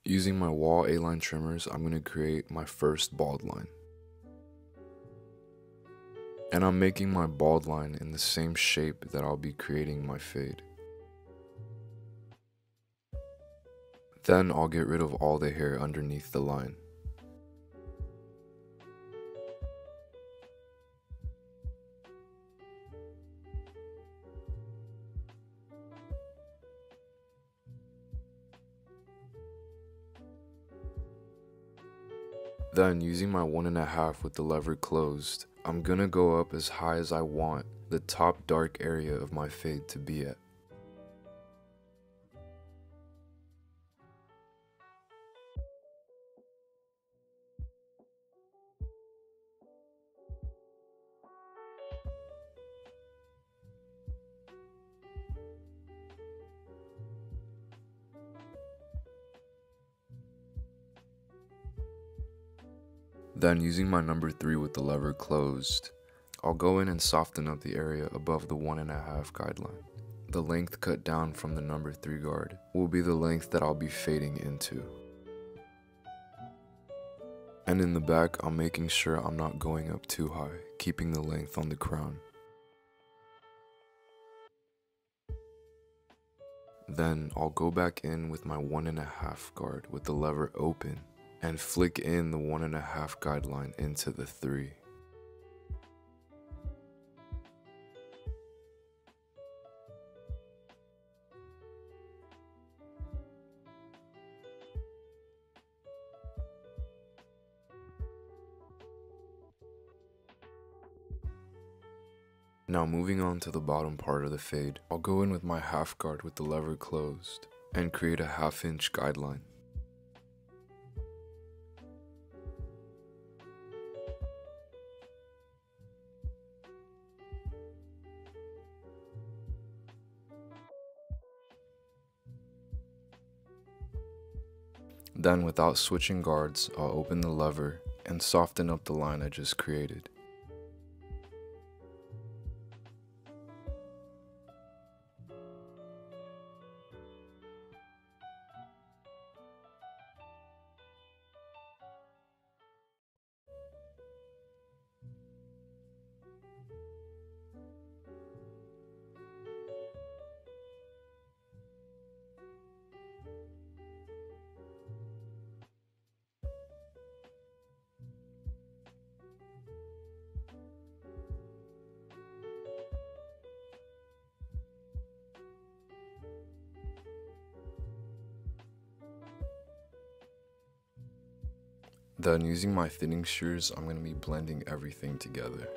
Using my wall A-line trimmers, I'm going to create my first bald line. And I'm making my bald line in the same shape that I'll be creating my fade. Then I'll get rid of all the hair underneath the line. Then, using my 1.5 with the lever closed, I'm gonna go up as high as I want the top dark area of my fade to be at. Then, using my number 3 with the lever closed, I'll go in and soften up the area above the 1.5 guideline. The length cut down from the number 3 guard will be the length that I'll be fading into. And in the back, I'm making sure I'm not going up too high, keeping the length on the crown. Then I'll go back in with my 1.5 guard with the lever open and flick in the 1.5 guideline into the 3. Now moving on to the bottom part of the fade, I'll go in with my half guard with the lever closed and create a 1/2 inch guideline. Then without switching guards, I'll open the lever and soften up the line I just created. Then using my thinning shears, I'm going to be blending everything together.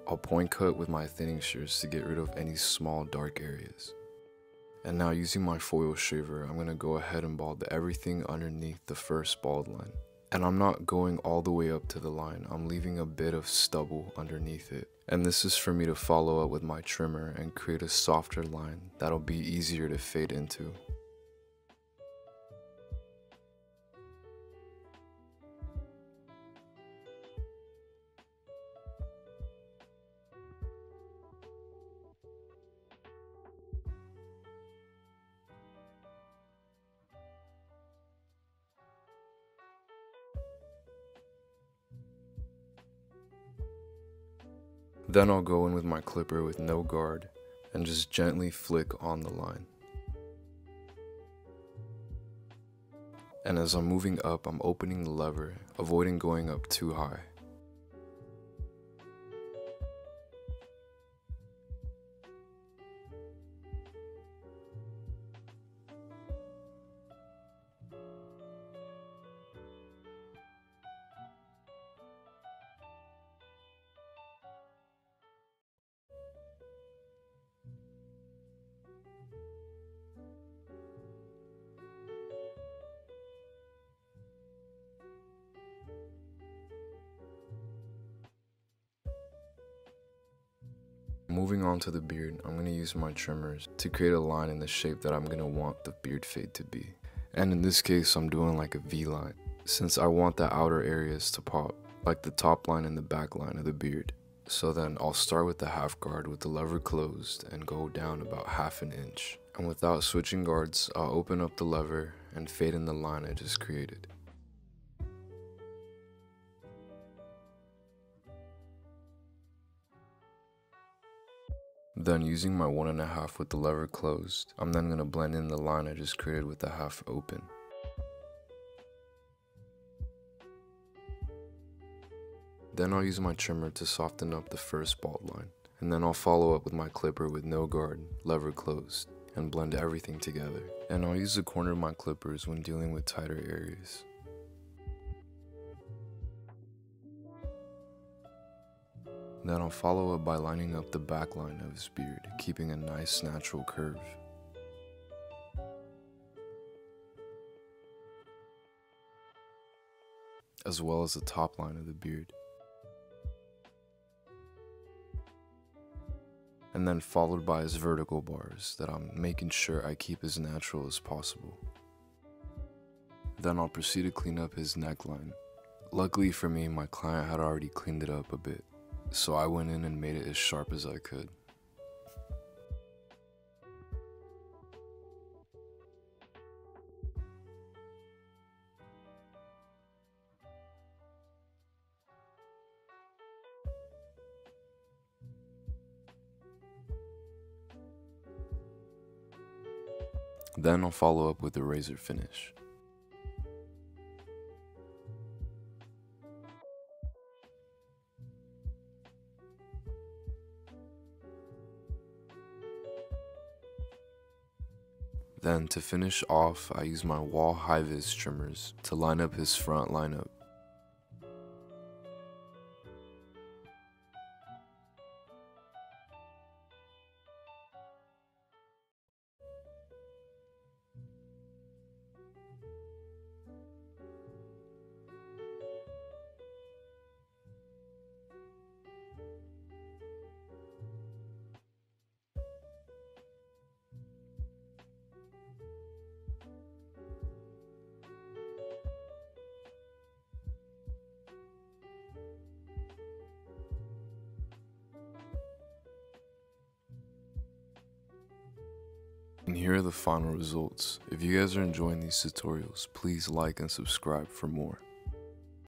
I'll point cut with my thinning shears to get rid of any small dark areas. And now using my foil shaver, I'm going to go ahead and bald everything underneath the first bald line. And I'm not going all the way up to the line, I'm leaving a bit of stubble underneath it. And this is for me to follow up with my trimmer and create a softer line that'll be easier to fade into. Then I'll go in with my clipper with no guard and just gently flick on the line. And as I'm moving up, I'm opening the lever, avoiding going up too high. moving on to the beard, I'm going to use my trimmers to create a line in the shape that I'm going to want the beard fade to be. And in this case, I'm doing like a V line, since I want the outer areas to pop, like the top line and the back line of the beard. So then I'll start with the half guard with the lever closed and go down about ½ an inch. And without switching guards, I'll open up the lever and fade in the line I just created. Then using my 1½ with the lever closed, I'm then going to blend in the line I just created with the half open. Then I'll use my trimmer to soften up the first bald line, and then I'll follow up with my clipper with no guard, lever closed, and blend everything together. And I'll use the corner of my clippers when dealing with tighter areas. Then I'll follow up by lining up the back line of his beard, keeping a nice natural curve. As well as the top line of the beard. And then followed by his vertical bars that I'm making sure I keep as natural as possible. Then I'll proceed to clean up his neckline. Luckily for me, my client had already cleaned it up a bit, so I went in and made it as sharp as I could. Then I'll follow up with the razor finish. Then to finish off, I use my wall high-vis trimmers to line up his front lineup. And here are the final results. If you guys are enjoying these tutorials, please like and subscribe for more.